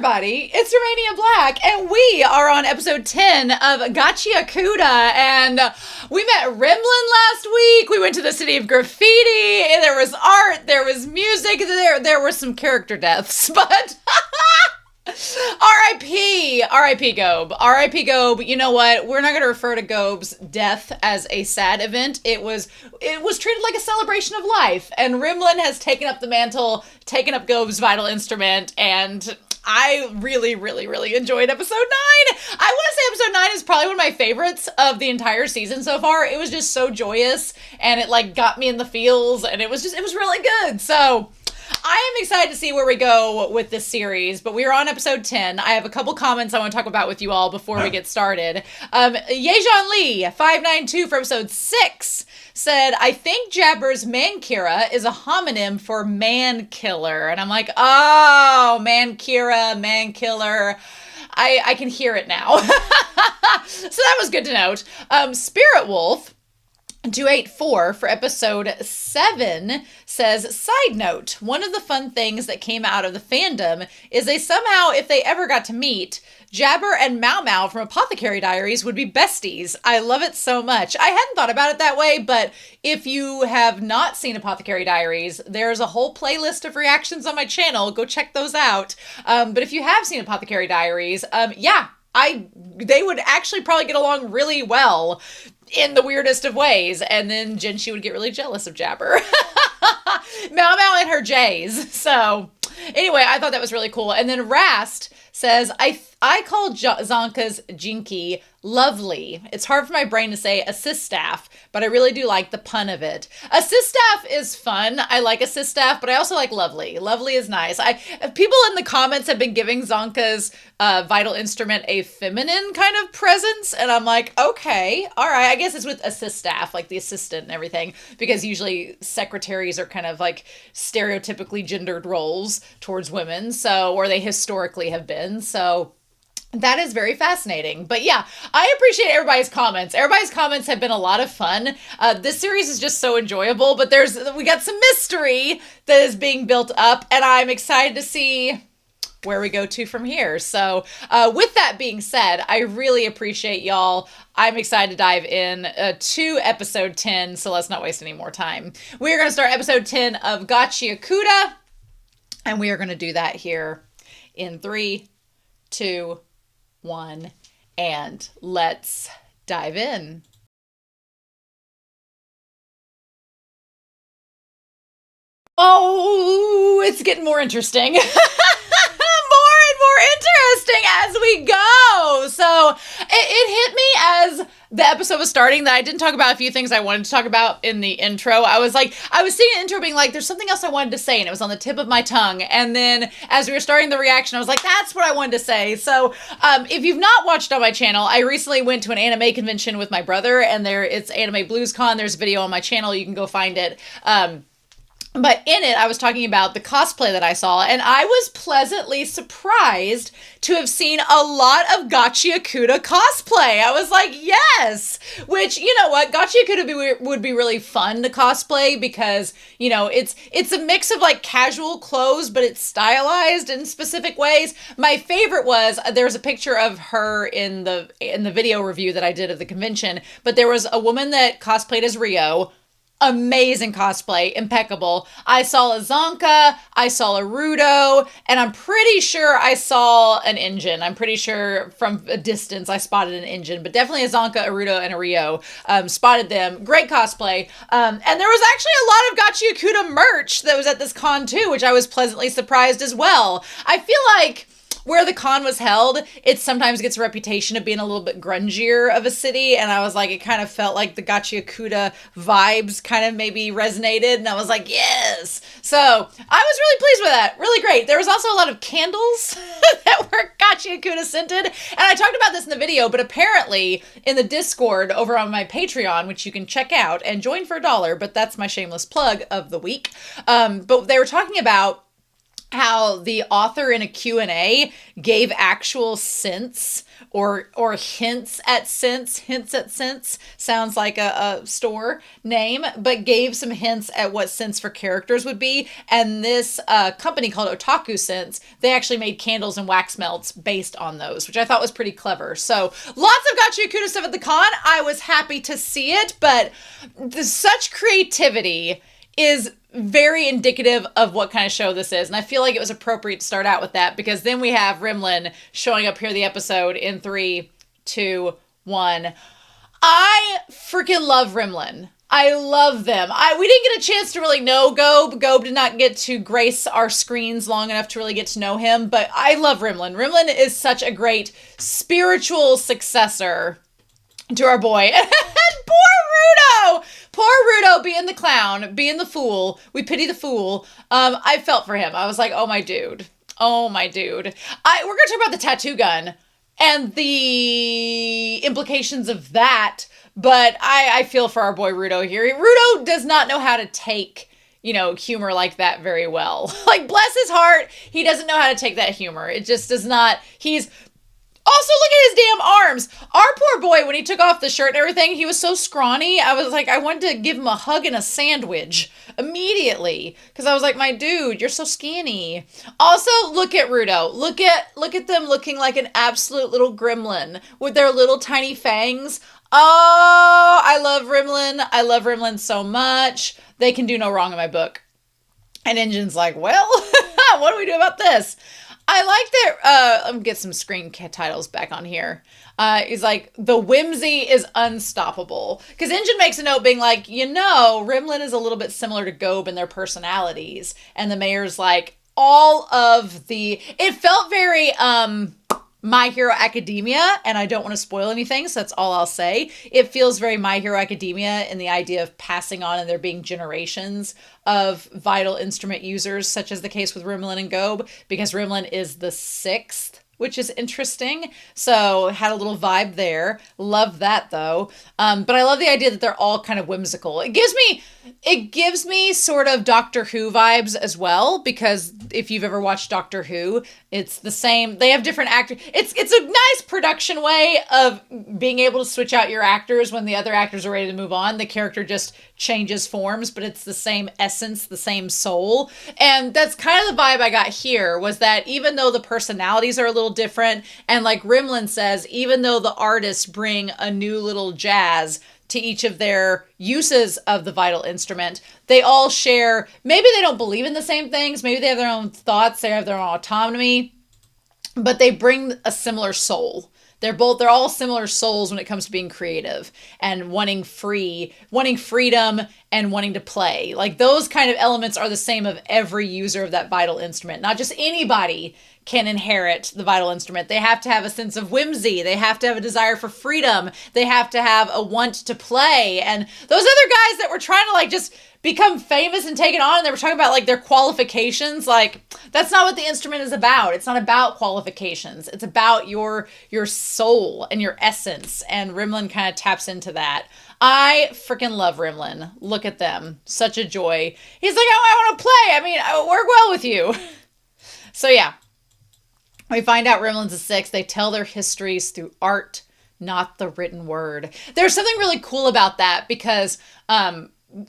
everybody, it's Romania Black, and we are on episode 10 of Gachiakuta, and we met Rimlin last week. We went to the city of graffiti, and there was art, there was music, there were some character deaths, but R.I.P. Gobe. R.I.P. Gobe. You know what? We're not going to refer to Gobe's death as a sad event. It was treated like a celebration of life, and Rimlin has taken up the mantle, taken up Gobe's vital instrument, and I really, really, really enjoyed episode 9. I want to say episode 9 is probably one of my favorites of the entire season so far. It was just so joyous, and it like got me in the feels, and it was really good. So I am excited to see where we go with this series, but we are on episode 10. I have a couple comments I want to talk about with you all before we get started. Yejan Lee, 592 for episode 6, said, I think Jabber's Mankira is a homonym for man killer. And I'm like, oh, Mankira, man killer. I can hear it now. So that was good to note. Spirit Wolf 284 for episode 7 says, side note, one of the fun things that came out of the fandom is they somehow, if they ever got to meet, Jabber and Mau Mau from Apothecary Diaries would be besties. I love it so much. I hadn't thought about it that way, but if you have not seen Apothecary Diaries, there's a whole playlist of reactions on my channel. Go check those out. But if you have seen Apothecary Diaries, they would actually probably get along really well in the weirdest of ways. And then Jinshi would get really jealous of Jabber. Mau Mau and her Jays. So anyway, I thought that was really cool. And then Rast says, I call Zonka's Jinky lovely. It's hard for my brain to say assist staff, but I really do like the pun of it. Assist staff is fun. I like assist staff, but I also like lovely. Lovely is nice. People in the comments have been giving Zonka's vital instrument a feminine kind of presence, and I'm like, okay, all right. I guess it's with assist staff, like the assistant and everything, because usually secretaries are kind of like stereotypically gendered roles towards women, or they historically have been. So that is very fascinating. But yeah, I appreciate everybody's comments. Everybody's comments have been a lot of fun. This series is just so enjoyable, but we got some mystery that is being built up, and I'm excited to see where we go to from here. So with that being said, I really appreciate y'all. I'm excited to dive in to episode 10, so let's not waste any more time. We are going to start episode 10 of Gachiakuta, and we are going to do that here in 3, 2, 1, and let's dive in. Oh, it's getting more interesting. More interesting as we go. So it hit me as the episode was starting that I didn't talk about a few things I wanted to talk about in the intro. I was seeing the intro being like, there's something else I wanted to say, and it was on the tip of my tongue. And then as we were starting the reaction, I was like, that's what I wanted to say. So if you've not watched on my channel, I recently went to an anime convention with my brother, and it's Anime Blues Con. There's a video on my channel. You can go find it. But in it, I was talking about the cosplay that I saw, and I was pleasantly surprised to have seen a lot of Gachiakuta cosplay. I was like, yes! Which, you know what, Gachiakuta would be really fun to cosplay because, you know, it's a mix of like casual clothes, but it's stylized in specific ways. My favorite was, there's a picture of her in the video review that I did of the convention, but there was a woman that cosplayed as Rio. Amazing cosplay, impeccable. I saw a Zonka, I saw a Rudo, and I'm pretty sure I saw an engine. I'm pretty sure from a distance I spotted an engine, but definitely a Zonka, a Rudo, and a Rio. Spotted them. Great cosplay. And there was actually a lot of Gachiakuta merch that was at this con too, which I was pleasantly surprised as well. I feel like where the con was held, it sometimes gets a reputation of being a little bit grungier of a city, and I was like, it kind of felt like the Gachiakuta vibes kind of maybe resonated, and I was like, yes! So, I was really pleased with that. Really great. There was also a lot of candles that were Gachiakuta scented, and I talked about this in the video, but apparently, in the Discord over on my Patreon, which you can check out and join for $1, but that's my shameless plug of the week, but they were talking about how the author in a Q&A gave actual sense or hints at sense sounds like a store name, but gave some hints at what sense for characters would be. And this company called Otaku Sense, they actually made candles and wax melts based on those, which I thought was pretty clever. So lots of Gachiakuta stuff at the con. I was happy to see it, but such creativity is very indicative of what kind of show this is. And I feel like it was appropriate to start out with that, because then we have Rimlin showing up here the episode in 3, 2, 1. I freaking love Rimlin. I love them. We didn't get a chance to really know Gob. Gob did not get to grace our screens long enough to really get to know him, but I love Rimlin. Rimlin is such a great spiritual successor to our boy. And poor Rudo! Poor Rudo being the clown, being the fool. We pity the fool. I felt for him. I was like, oh my dude. Oh my dude. We're going to talk about the tattoo gun and the implications of that, but I feel for our boy Rudo here. Rudo does not know how to take, humor like that very well. Like, bless his heart, he doesn't know how to take that humor. It just does not. Also, look at his damn arms. Our poor boy, when he took off the shirt and everything, he was so scrawny. I was like, I wanted to give him a hug and a sandwich immediately, because I was like, my dude, you're so skinny. Also, look at Rudo. Look at them looking like an absolute little gremlin with their little tiny fangs. Oh, I love Rimlin. I love Rimlin so much. They can do no wrong in my book. And Engine's like, well, what do we do about this? I like that. Let me get some screen titles back on here. He's like, the whimsy is unstoppable. Because Engine makes a note being like, Rimlin is a little bit similar to Gob in their personalities. And the mayor's like, it felt very, My Hero Academia, and I don't want to spoil anything, so that's all I'll say. It feels very My Hero Academia in the idea of passing on and there being generations of vital instrument users, such as the case with Rimlin and Gob, because Rimlin is the 6th, which is interesting. So had a little vibe there. Love that though. But I love the idea that they're all kind of whimsical. It gives me sort of Doctor Who vibes as well, because if you've ever watched Doctor Who, it's the same. They have different actors. It's a nice production way of being able to switch out your actors when the other actors are ready to move on. The character just changes forms, but it's the same essence, the same soul. And that's kind of the vibe I got here, was that even though the personalities are a little different, and like Rimlin says, even though the artists bring a new little jazz to each of their uses of the vital instrument, they all share, maybe they don't believe in the same things, maybe they have their own thoughts, they have their own autonomy, but they bring a similar soul. They're all similar souls when it comes to being creative and wanting freedom and wanting to play. Like, those kind of elements are the same of every user of that vital instrument. Not just anybody can inherit the vital instrument. They have to have a sense of whimsy. They have to have a desire for freedom. They have to have a want to play. And those other guys that were trying to just become famous and take it on, and they were talking about their qualifications, that's not what the instrument is about. It's not about qualifications. It's about your soul and your essence. And Rimlin kind of taps into that. I freaking love Rimlin. Look at them. Such a joy. He's like, oh, I want to play. I mean, I work well with you. So yeah. We find out Rimlin's a 6. They tell their histories through art, not the written word. There's something really cool about that, because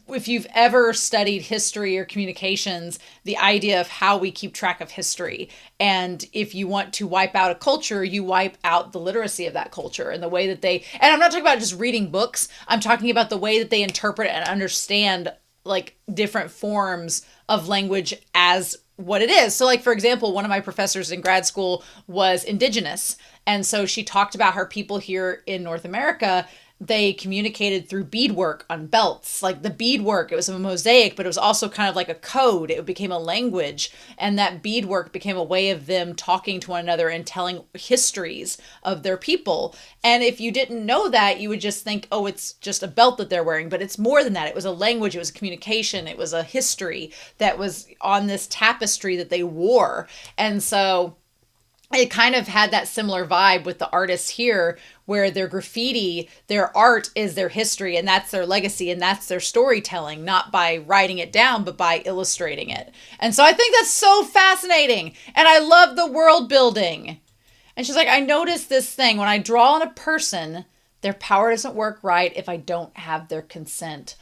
if you've ever studied history or communications, the idea of how we keep track of history. And if you want to wipe out a culture, you wipe out the literacy of that culture and the way that and I'm not talking about just reading books. I'm talking about the way that they interpret and understand different forms of language as what it is. So for example, one of my professors in grad school was indigenous. And so she talked about her people here in North America, they communicated through beadwork on belts. The beadwork, it was a mosaic, but it was also kind of like a code. It became a language. And that beadwork became a way of them talking to one another and telling histories of their people. And if you didn't know that, you would just think, oh, it's just a belt that they're wearing. But it's more than that. It was a language. It was a communication. It was a history that was on this tapestry that they wore. And so it kind of had that similar vibe with the artists here, where their graffiti, their art is their history, and that's their legacy, and that's their storytelling, not by writing it down, but by illustrating it. And so I think that's so fascinating. And I love the world building. And she's like, I noticed this thing. When I draw on a person, their power doesn't work right if I don't have their consent.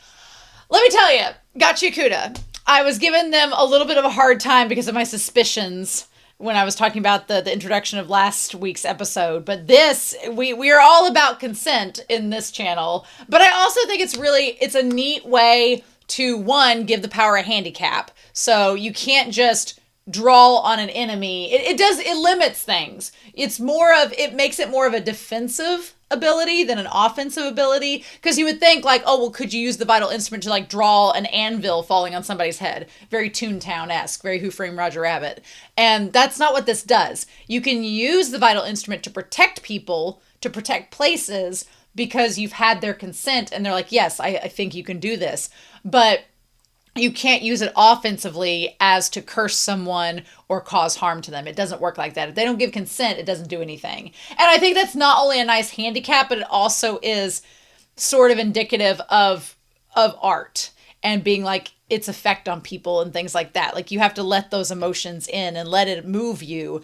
Let me tell you, Gachiakuta, I was giving them a little bit of a hard time because of my suspicions when I was talking about the introduction of last week's episode. But this, we are all about consent in this channel. But I also think it's a neat way to, one, give the power a handicap. So you can't just draw on an enemy. It limits things. It makes it more of a defensive ability than an offensive ability, because you would think like, oh well, could you use the vital instrument to like draw an anvil falling on somebody's head? Very Toontown-esque, very Who Framed Roger Rabbit. And that's not what this does. You can use the vital instrument to protect people, to protect places, because you've had their consent and they're like, yes, I think you can do this. But you can't use it offensively as to curse someone or cause harm to them. It doesn't work like that. If they don't give consent, it doesn't do anything. And I think that's not only a nice handicap, but it also is sort of indicative of art and being like its effect on people and things like that. Like you have to let those emotions in and let it move you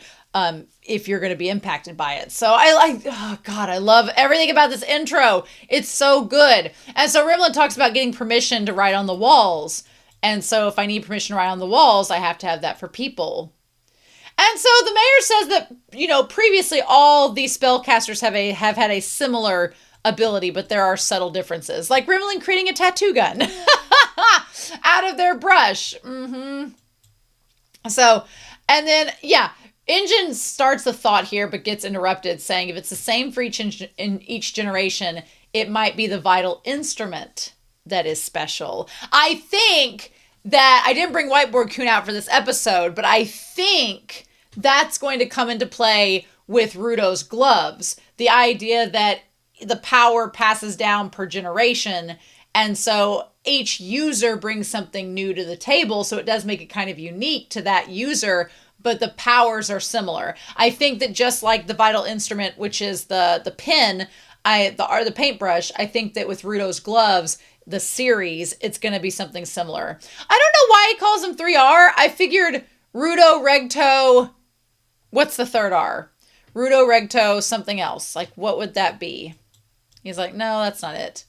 if you're going to be impacted by it. So I love everything about this intro. It's so good. And so Rimlin talks about getting permission to write on the walls. And so if I need permission to write on the walls, I have to have that for people. And so the mayor says that, previously all these spellcasters have had a similar ability, but there are subtle differences. Like Remlin creating a tattoo gun out of their brush. So, and then, Engine starts the thought here, but gets interrupted, saying if it's the same for each generation, it might be the vital instrument that is special. I think that I didn't bring Whiteboard Coon out for this episode, but I think that's going to come into play with Rudo's gloves. The idea that the power passes down per generation, and so each user brings something new to the table, so it does make it kind of unique to that user, but the powers are similar. I think that just like the vital instrument, which is the pen, the paintbrush, I think that with Rudo's gloves, the series, it's going to be something similar. I don't know why he calls them 3R. I figured Rudo, Regto, what's the third R? Rudo, Regto, something else. Like, what would that be? He's like, no, that's not it.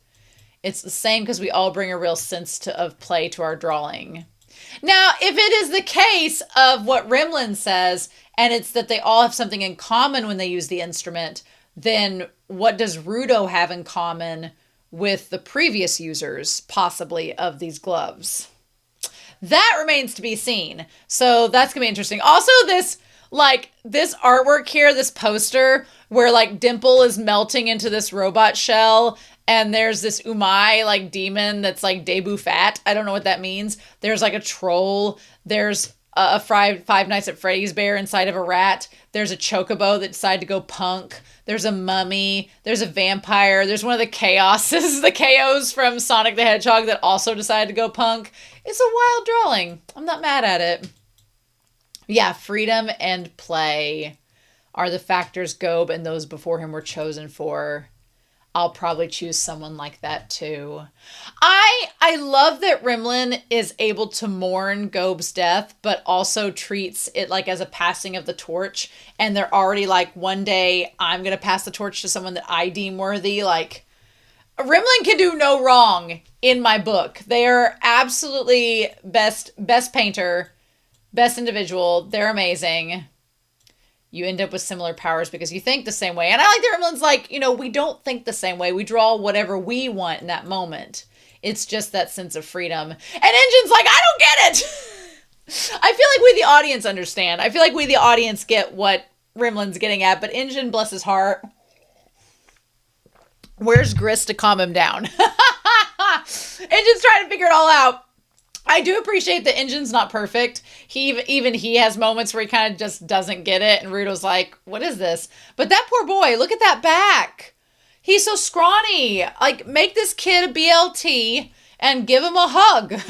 It's the same because we all bring a real sense of play to our drawing. Now, if it is the case of what Remlin says, and it's that they all have something in common when they use the instrument, then what does Rudo have in common with the previous users, possibly, of these gloves? That remains to be seen. So that's gonna be interesting. Also, this artwork here, this poster, where like Dimple is melting into this robot shell, and there's this Umai demon that's like debut fat. I don't know what that means. There's like a troll. There's a Five Nights at Freddy's bear inside of a rat. There's a chocobo that decided to go punk. There's a mummy. There's a vampire. There's one of the chaoses, the chaos from Sonic the Hedgehog that also decided to go punk. It's a wild drawing. I'm not mad at it. Yeah, freedom and play are the factors Gob and those before him were chosen for. I'll probably choose someone like that too. I love that Rimlin is able to mourn Gob's death, but also treats it like as a passing of the torch. And they're already like, one day I'm going to pass the torch to someone that I deem worthy. Like, Rimlin can do no wrong in my book. They are absolutely best painter, best individual. They're amazing. You end up with similar powers because you think the same way. And I like that Rimlin's like, we don't think the same way. We draw whatever we want in that moment. It's just that sense of freedom. And Engine's like, I don't get it. I feel like we, the audience, understand. I feel like we, the audience, get what Rimlin's getting at. But Engine, bless his heart, where's Grist to calm him down? Engine's trying to figure it all out. I do appreciate that Engine's not perfect. He has moments where he kind of just doesn't get it. And Rudo's like, what is this? But that poor boy, look at that back. He's so scrawny. Like, make this kid a BLT and give him a hug.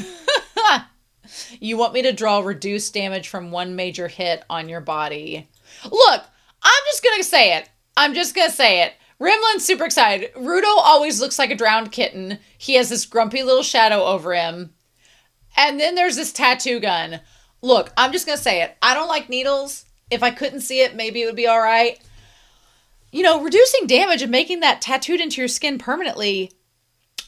You want me to draw reduced damage from one major hit on your body. Look, I'm just going to say it. I'm just going to say it. Rimlin's super excited. Rudo always looks like a drowned kitten. He has this grumpy little shadow over him. And then there's this tattoo gun. Look, I'm just going to say it. I don't like needles. If I couldn't see it, maybe it would be all right. You know, reducing damage and making that tattooed into your skin permanently,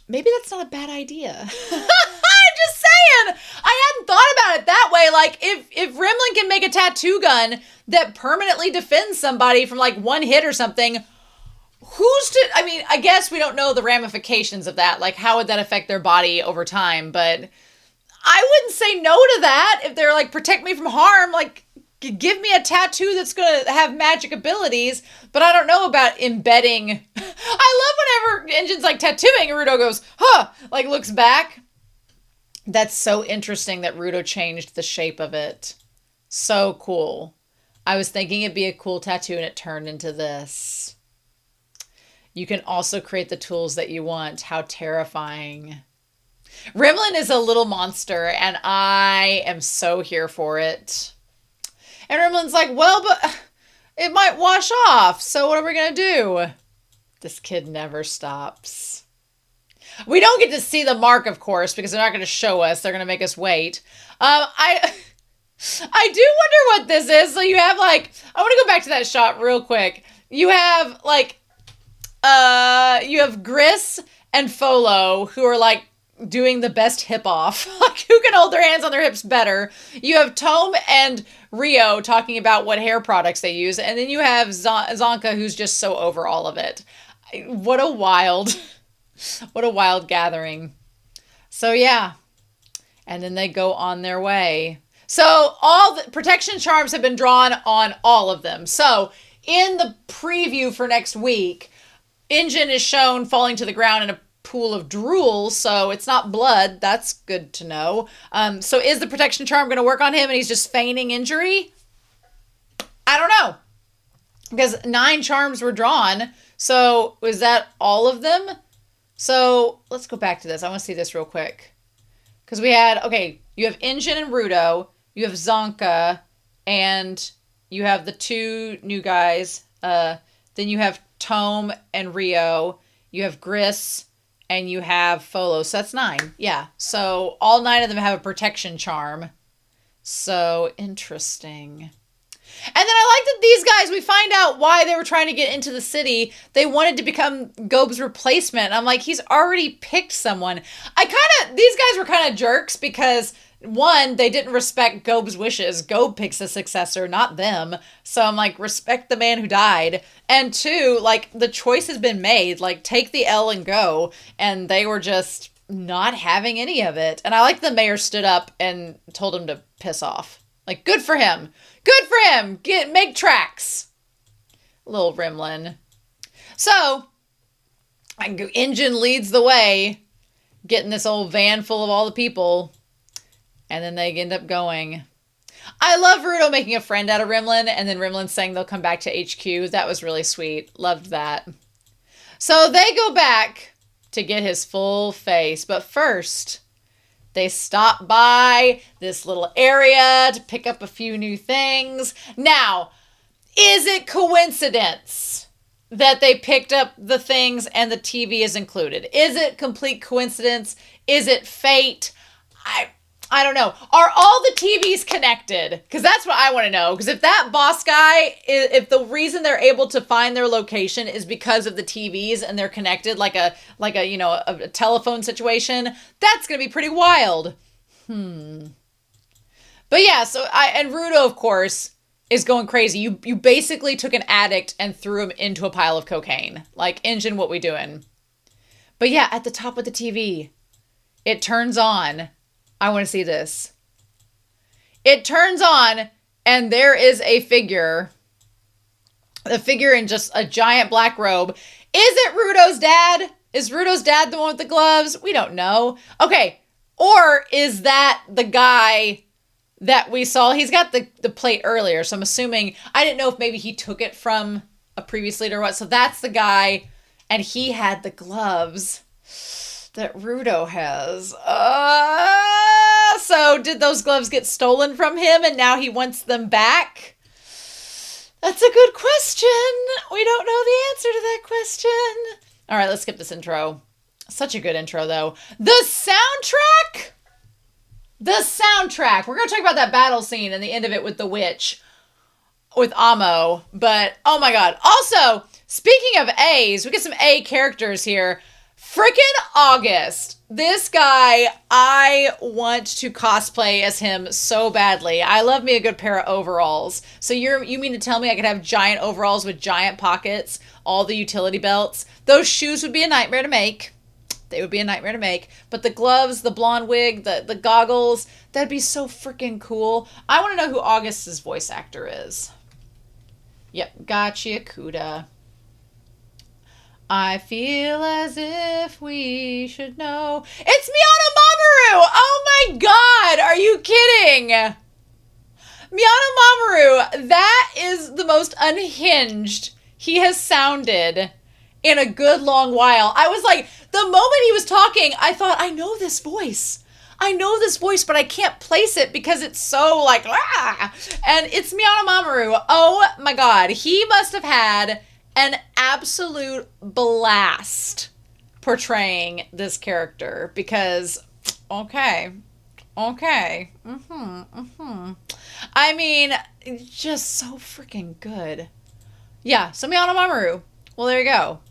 maybe that's not a bad idea. I'm just saying. I hadn't thought about it that way. Like, if Remlin can make a tattoo gun that permanently defends somebody from, like, one hit or something, I mean, I guess we don't know the ramifications of that. Like, how would that affect their body over time? But I wouldn't say no to that if they're like, protect me from harm. Like, give me a tattoo that's going to have magic abilities. But I don't know about embedding. I love whenever Engine's like tattooing and Rudo goes, huh, like looks back. That's so interesting that Rudo changed the shape of it. So cool. I was thinking it'd be a cool tattoo and it turned into this. You can also create the tools that you want. How terrifying. Rimlin is a little monster, and I am so here for it. And Rimlin's like, well, but it might wash off, so what are we going to do? This kid never stops. We don't get to see the mark, of course, because they're not going to show us. They're going to make us wait. I do wonder what this is. So you have, like, I want to go back to that shot real quick. You have, like, you have Gris and Folo who are like doing the best hip off. Like who can hold their hands on their hips better. You have Tome and Rio talking about what hair products they use. And then you have Zonka who's just so over all of it. What a wild gathering. So yeah. And then they go on their way. So all the protection charms have been drawn on all of them. So in the preview for next week, Engine is shown falling to the ground in a pool of drool, so it's not blood. That's good to know. So is the protection charm going to work on him and he's just feigning injury? I don't know. Because 9 charms were drawn. So was that all of them? So let's go back to this. I want to see this real quick. Because we had, okay, you have Engine and Rudo. You have Zonka. And you have the 2 new guys. Then you have Tome and Rio, you have Gris, and you have Folo. So that's 9. Yeah. So all 9 of them have a protection charm. So interesting. And then I like that these guys, we find out why they were trying to get into the city. They wanted to become Gobe's replacement. I'm like, he's already picked someone. These guys were kind of jerks because 1, they didn't respect Gobe's wishes. Gobe picks a successor, not them. So I'm like, respect the man who died. And 2, like, the choice has been made. Like, take the L and go. And they were just not having any of it. And I like the mayor stood up and told him to piss off. Like, good for him. Good for him. Make tracks. Little Rimlin. So, Engine leads the way, getting this old van full of all the people. And then they end up going. I love Rudo making a friend out of Remlin, and then Rimlin saying they'll come back to HQ. That was really sweet. Loved that. So they go back to get his full face. But first, they stop by this little area to pick up a few new things. Now, is it coincidence that they picked up the things and the TV is included? Is it complete coincidence? Is it fate? I don't know. Are all the TVs connected? Because that's what I want to know. Because if that boss guy, if the reason they're able to find their location is because of the TVs and they're connected like a telephone situation, that's going to be pretty wild. But yeah, and Rudo, of course, is going crazy. You basically took an addict and threw him into a pile of cocaine. Like, Engine, what we doing? But yeah, at the top of the TV, it turns on. I want to see this. It turns on, and there is a figure. A figure in just a giant black robe. Is it Rudo's dad? Is Rudo's dad the one with the gloves? We don't know. Okay. Or is that the guy that we saw? He's got the plate earlier, so I'm assuming, I didn't know if maybe he took it from a previous leader or what. So that's the guy, and he had the gloves that Rudo has. So did those gloves get stolen from him and now he wants them back? That's a good question. We don't know the answer to that question. All right, let's skip this intro. Such a good intro, though. The soundtrack? The soundtrack. We're going to talk about that battle scene and the end of it with the witch. With Amo. But, oh my god. Also, speaking of A's, we get some A characters here. Frickin' August. This guy, I want to cosplay as him so badly. I love me a good pair of overalls. So you mean to tell me I could have giant overalls with giant pockets, all the utility belts? Those shoes would be a nightmare to make. They would be a nightmare to make. But the gloves, the blonde wig, the goggles, that'd be so freaking cool. I want to know who August's voice actor is. Yep, Gachiakuta. I feel as if we should know. It's Miana Mamoru! Oh my god! Are you kidding? Miana Mamoru, that is the most unhinged he has sounded in a good long while. I was like, the moment he was talking, I thought, I know this voice. I know this voice, but I can't place it because it's so like, ah! And it's Miana Mamoru. Oh my god. He must have had an absolute blast portraying this character because, okay. I mean, just so freaking good. Yeah, so Miana Mamoru. Well, there you go.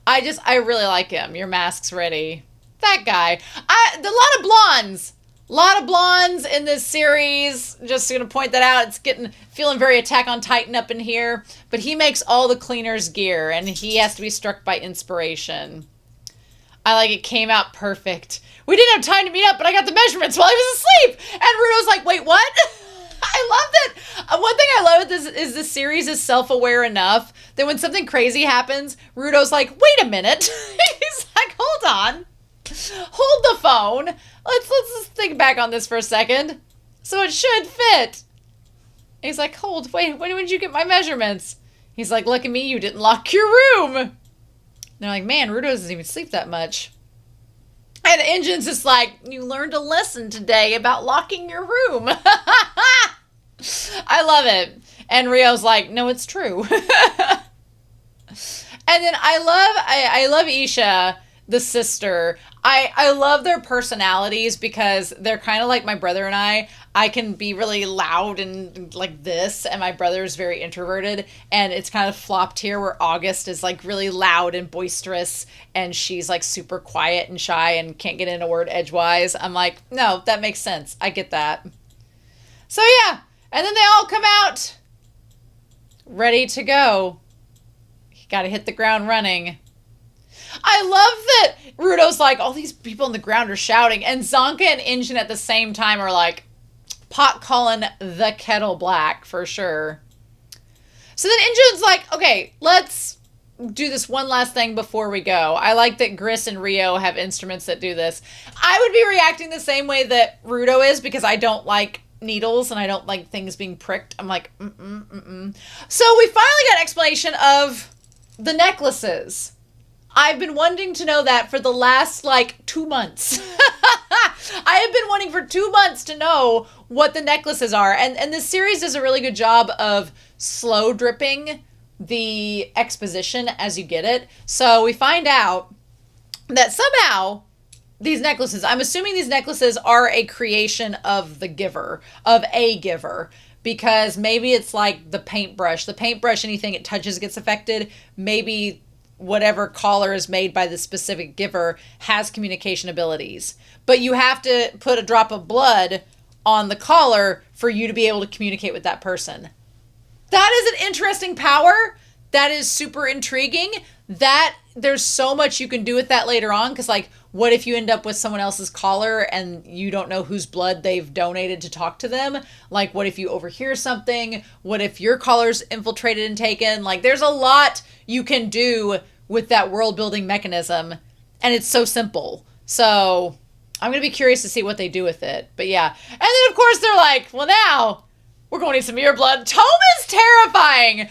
I really like him. Your mask's ready. That guy. A lot of blondes. A lot of blondes in this series. Just gonna point that out. It's feeling very Attack on Titan up in here. But he makes all the cleaner's gear, and he has to be struck by inspiration. I like it came out perfect. We didn't have time to meet up, but I got the measurements while he was asleep. And Rudo's like, wait, what? I love that. One thing I love with this is the series is self-aware enough that when something crazy happens, Rudo's like, wait a minute. He's like, hold on. Hold the phone. Let's just think back on this for a second. So it should fit. He's like, wait, when did you get my measurements? He's like, look at me, you didn't lock your room. And they're like, man, Rudo doesn't even sleep that much. And Engine's just like, you learned a lesson today about locking your room. I love it. And Rio's like, no, it's true. And then I love Isha, the sister. I love their personalities because they're kind of like my brother and I. I can be really loud and like this, and my brother's very introverted, and it's kind of flopped here where August is like really loud and boisterous, and she's like super quiet and shy and can't get in a word edgewise. I'm like, no, that makes sense. I get that. So yeah, and then they all come out ready to go. You gotta hit the ground running. I love that Rudo's like, all these people on the ground are shouting, and Zonka and Engine at the same time are like, pot calling the kettle black for sure. So then Engine's like, okay, let's do this one last thing before we go. I like that Gris and Rio have instruments that do this. I would be reacting the same way that Rudo is because I don't like needles and I don't like things being pricked. I'm like, So we finally got an explanation of the necklaces. I've been wanting to know that for the last, 2 months. I have been wanting for 2 months to know what the necklaces are. And this series does a really good job of slow dripping the exposition as you get it. So we find out that somehow these necklaces, I'm assuming these necklaces are a creation of the giver, of a giver. Because maybe it's like the paintbrush. The paintbrush, anything it touches gets affected. Maybe whatever collar is made by the specific giver has communication abilities. But you have to put a drop of blood on the collar for you to be able to communicate with that person. That is an interesting power. That is super intriguing. That there's so much you can do with that later on. Because what if you end up with someone else's collar and you don't know whose blood they've donated to talk to them? What if you overhear something? What if your collar's infiltrated and taken? there's a lot you can do with that world building mechanism. And it's so simple. So I'm going to be curious to see what they do with it. But yeah. And then of course they're like, well now we're going to need some of your blood. Tome is terrifying.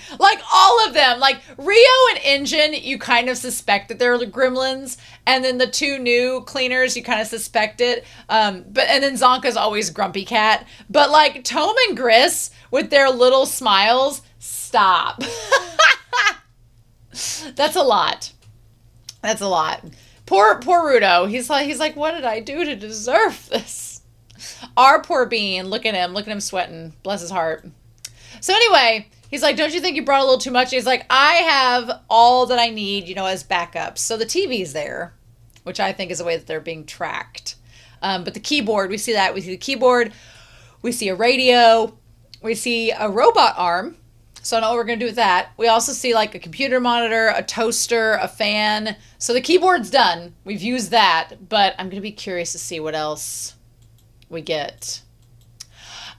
All of them. Rio and Engine, you kind of suspect that they're the gremlins. And then the two new cleaners, you kind of suspect it. And then Zonka's always grumpy cat. But Tome and Gris with their little smiles, stop. That's a lot. That's a lot. Poor Rudo. He's like, what did I do to deserve this? Our poor Bean. Look at him sweating. Bless his heart. So anyway, he's like, don't you think you brought a little too much? And he's like, I have all that I need, as backups. So the TV's there, which I think is a way that they're being tracked. But the keyboard, we see that. We see the keyboard. We see a radio. We see a robot arm. So I know what we're going to do with that. We also see like a computer monitor, a toaster, a fan. So the keyboard's done. We've used that. But I'm going to be curious to see what else we get.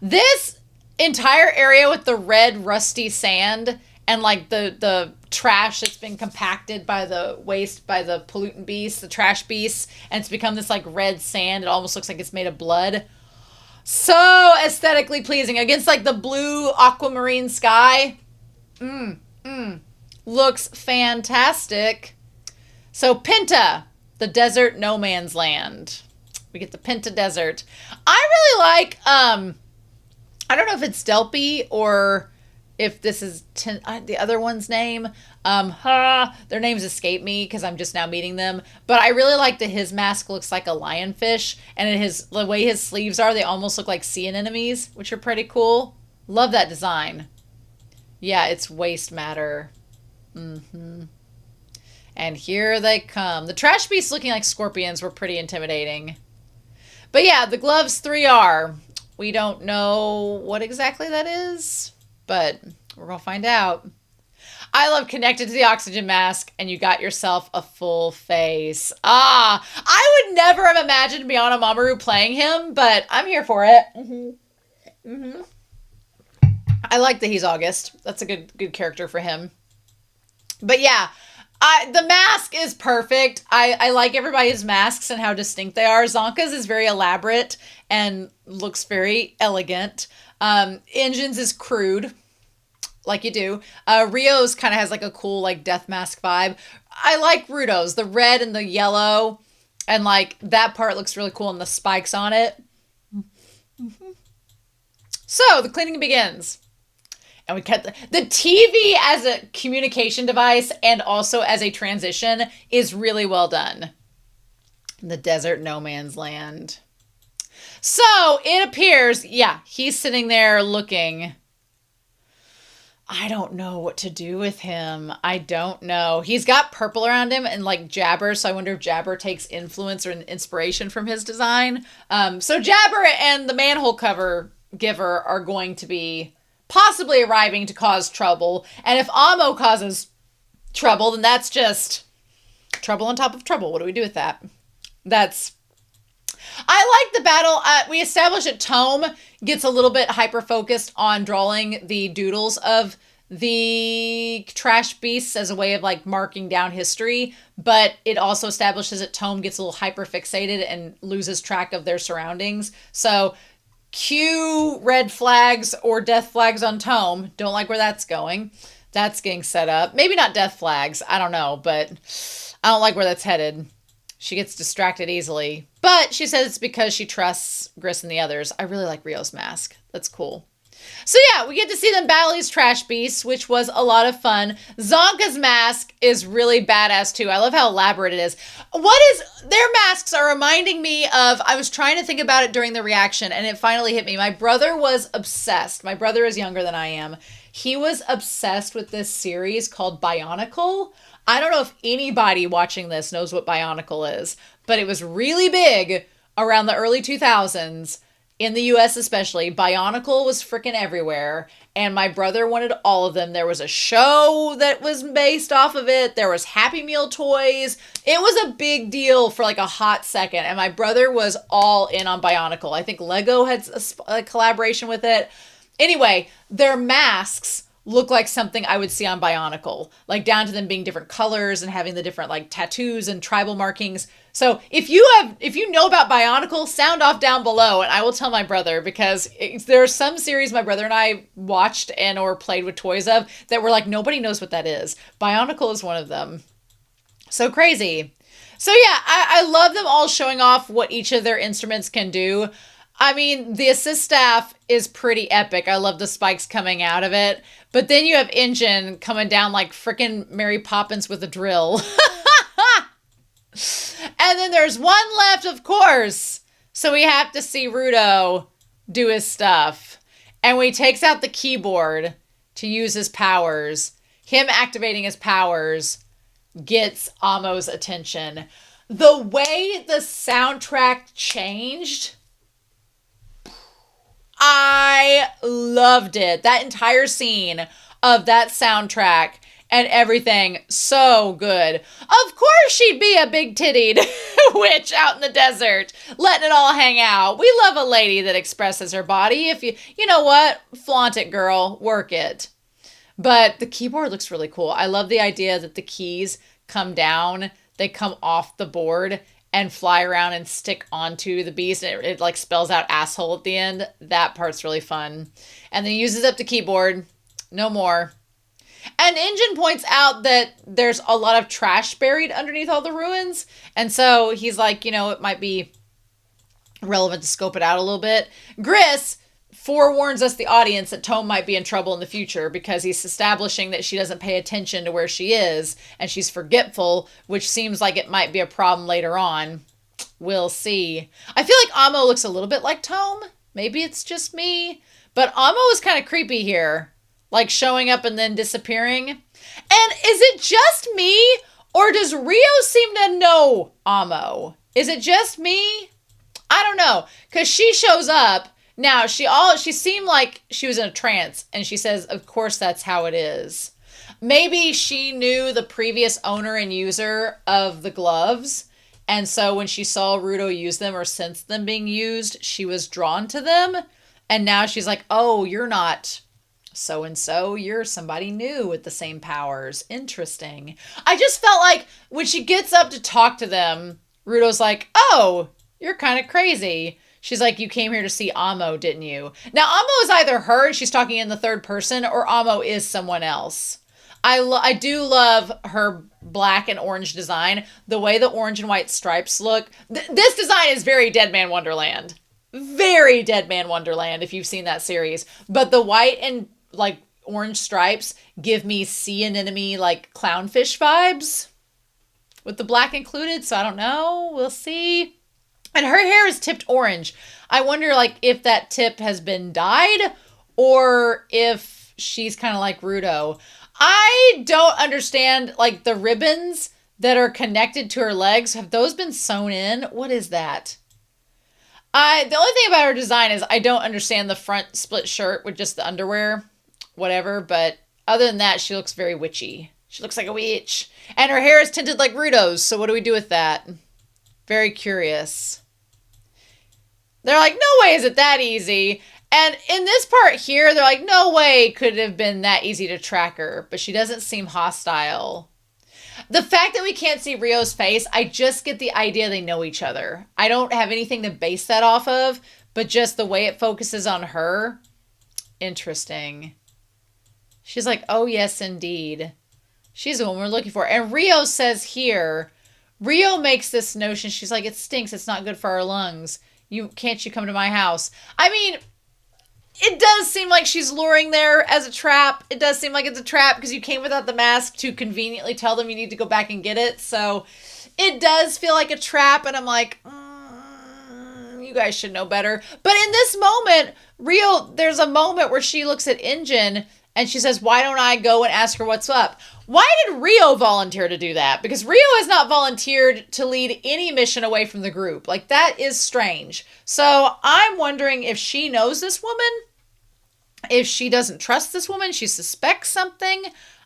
This entire area with the red rusty sand and like the trash that's been compacted by the pollutant beasts, the trash beasts, and it's become this like red sand. It almost looks like it's made of blood. So aesthetically pleasing against like the blue aquamarine sky. Looks fantastic. So Penta, the desert no man's land. We get the Penta desert. I really like, I don't know if it's Delpy or if this is the other one's name. Their names escape me because I'm just now meeting them. But I really like that his mask looks like a lionfish. And the way his sleeves are, they almost look like sea anemones, which are pretty cool. Love that design. Yeah, it's waste matter. And here they come. The trash beasts looking like scorpions were pretty intimidating. But yeah, the gloves 3R. We don't know what exactly that is, but we're going to find out. I love connected to the oxygen mask, and you got yourself a full face. I would never have imagined Biana Mamoru playing him, but I'm here for it. I like that he's August. That's a good character for him. But yeah, the mask is perfect. I like everybody's masks and how distinct they are. Zonka's is very elaborate and looks very elegant. Engine's is crude, like you do. Rio's kind of has like a cool like death mask vibe. I like Rudo's, the red and the yellow, and like that part looks really cool and the spikes on it. So the cleaning begins. And we cut the TV as a communication device and also as a transition is really well done. The desert no man's land. So it appears, yeah, he's sitting there looking. I don't know what to do with him. I don't know. He's got purple around him and like Jabber. So I wonder if Jabber takes influence or inspiration from his design. So Jabber and the manhole cover giver are going to be possibly arriving to cause trouble. And if Amo causes trouble, then that's just trouble on top of trouble. What do we do with that? I like the battle. We established that Tome gets a little bit hyper-focused on drawing the doodles of the trash beasts as a way of like marking down history, but it also establishes that Tome gets a little hyper-fixated and loses track of their surroundings. So cue red flags or death flags on Tome. Don't like where that's going. That's getting set up. Maybe not death flags. I don't know, but I don't like where that's headed. She gets distracted easily. But she says it's because she trusts Gris and the others. I really like Rio's mask. That's cool. So yeah, we get to see them battle these trash beasts, which was a lot of fun. Zonka's mask is really badass too. I love how elaborate it is. Their masks are reminding me of, I was trying to think about it during the reaction and it finally hit me. My brother was obsessed. My brother is younger than I am. He was obsessed with this series called Bionicle. I don't know if anybody watching this knows what Bionicle is, but it was really big around the early 2000s. In the US especially. Bionicle was freaking everywhere. And my brother wanted all of them. There was a show that was based off of it. There was Happy Meal toys. It was a big deal for like a hot second. And my brother was all in on Bionicle. I think Lego had a collaboration with it. Anyway, their masks look like something I would see on Bionicle. Like down to them being different colors and having the different like tattoos and tribal markings. So if you know about Bionicle, sound off down below and I will tell my brother, because there are some series my brother and I watched and or played with toys of that were like, nobody knows what that is. Bionicle is one of them. So crazy. So yeah, I love them all showing off what each of their instruments can do. I mean, the assist staff is pretty epic. I love the spikes coming out of it. But then you have Engine coming down like frickin' Mary Poppins with a drill. And then there's one left, of course. So we have to see Rudo do his stuff. And when he takes out the keyboard to use his powers, him activating his powers gets Amo's attention. The way the soundtrack changed, I loved it. That entire scene of that soundtrack and everything, so good. Of course she'd be a big-tittied witch out in the desert, letting it all hang out. We love a lady that expresses her body. If you know what? Flaunt it, girl. Work it. But the keyboard looks really cool. I love the idea that the keys come down, they come off the board and fly around and stick onto the beast. And it like spells out asshole at the end. That part's really fun. And then uses up the keyboard. No more. And Engine points out that there's a lot of trash buried underneath all the ruins. And so he's like, it might be relevant to scope it out a little bit. Gris forewarns us, the audience, that Tome might be in trouble in the future because he's establishing that she doesn't pay attention to where she is and she's forgetful, which seems like it might be a problem later on. We'll see. I feel like Amo looks a little bit like Tome. Maybe it's just me. But Amo is kind of creepy here. Like showing up and then disappearing. And is it just me? Or does Rio seem to know Amo? Is it just me? I don't know. Because she shows up. Now, she seemed like she was in a trance. And she says, of course, that's how it is. Maybe she knew the previous owner and user of the gloves. And so when she saw Rudo use them or sensed them being used, she was drawn to them. And now she's like, oh, you're not so-and-so, you're somebody new with the same powers. Interesting. I just felt like when she gets up to talk to them, Rudo's like, oh, you're kind of crazy. She's like, you came here to see Amo, didn't you? Now, Amo is either her, and she's talking in the third person, or Amo is someone else. I do love her black and orange design. The way the orange and white stripes look. This design is very Dead Man Wonderland. Very Dead Man Wonderland, if you've seen that series. But the white and like orange stripes give me sea anemone like clownfish vibes with the black included. So I don't know. We'll see. And her hair is tipped orange. I wonder like if that tip has been dyed or if she's kind of like Rudo. I don't understand like the ribbons that are connected to her legs. Have those been sewn in? What is that? The only thing about her design is I don't understand the front split shirt with just the underwear. Whatever, but other than that, she looks very witchy. She looks like a witch. And her hair is tinted like Rudo's, so what do we do with that? Very curious. They're like, no way is it that easy. And in this part here, they're like, no way could it have been that easy to track her, but she doesn't seem hostile. The fact that we can't see Rio's face, I just get the idea they know each other. I don't have anything to base that off of, but just the way it focuses on her, interesting. She's like, oh, yes, indeed. She's the one we're looking for. And Rio says here, Rio makes this notion. She's like, it stinks. It's not good for our lungs. Can't you come to my house? I mean, it does seem like she's luring there as a trap. It does seem like it's a trap because you came without the mask to conveniently tell them you need to go back and get it. So it does feel like a trap. And I'm like, you guys should know better. But in this moment, there's a moment where she looks at Engine and she says, why don't I go and ask her what's up? Why did Rio volunteer to do that? Because Rio has not volunteered to lead any mission away from the group. Like, that is strange. So I'm wondering if she knows this woman, if she doesn't trust this woman, she suspects something.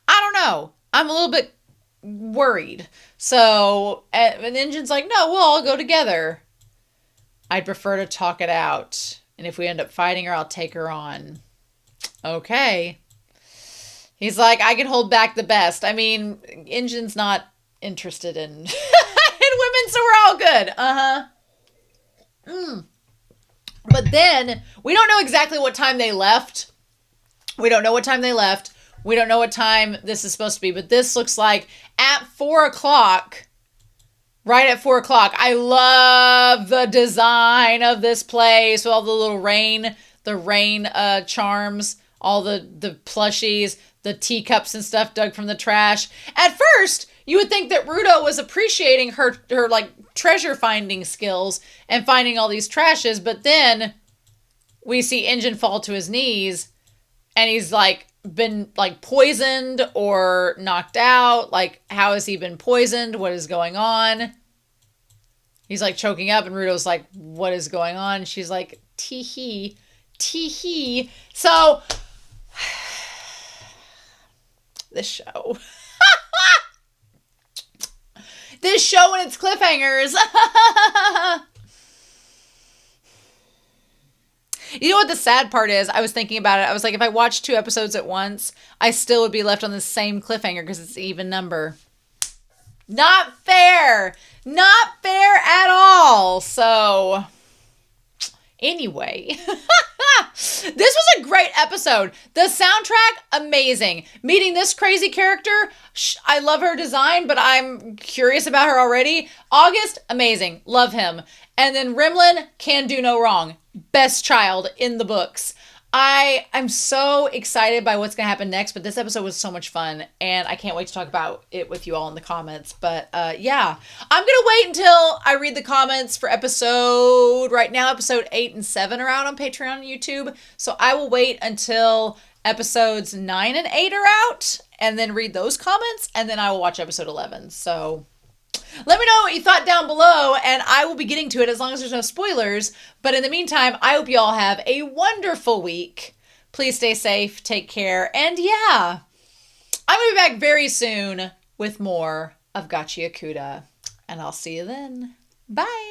I don't know. I'm a little bit worried. So, and Engine's like, no, we'll all go together. I'd prefer to talk it out. And if we end up fighting her, I'll take her on. Okay. He's like, I can hold back the best. I mean, Engine's not interested in, in women, so we're all good. But then, we don't know exactly what time they left. We don't know what time they left. We don't know what time this is supposed to be. But this looks like at 4 o'clock, Right at 4 o'clock. I love the design of this place with all the little rain, charms, all the plushies, the teacups and stuff dug from the trash. At first, you would think that Rudo was appreciating her like treasure finding skills and finding all these trashes, but then we see Engine fall to his knees and he's like been like poisoned or knocked out. Like, how has he been poisoned? What is going on? He's like choking up and Rudo's like, what is going on? She's like, tee hee. So this show and its cliffhangers. You know what the sad part is? I was thinking about it. I was like, if I watched 2 episodes at once, I still would be left on the same cliffhanger because it's an even number. Not fair. Not fair at all. So, anyway. This was a great episode. The soundtrack, amazing. Meeting this crazy character, I love her design, but I'm curious about her already. August, amazing. Love him. And then Rimlin, can do no wrong. Best child in the books. I'm so excited by what's going to happen next, but this episode was so much fun, and I can't wait to talk about it with you all in the comments. But yeah, I'm going to wait until I read the comments for right now, episode 8 and 7 are out on Patreon and YouTube. So I will wait until episodes 9 and 8 are out, and then read those comments, and then I will watch episode 11. So let me know what you thought down below, and I will be getting to it as long as there's no spoilers. But in the meantime, I hope you all have a wonderful week. Please stay safe, take care, and yeah, I'm going to be back very soon with more of Gachiakuta, and I'll see you then. Bye!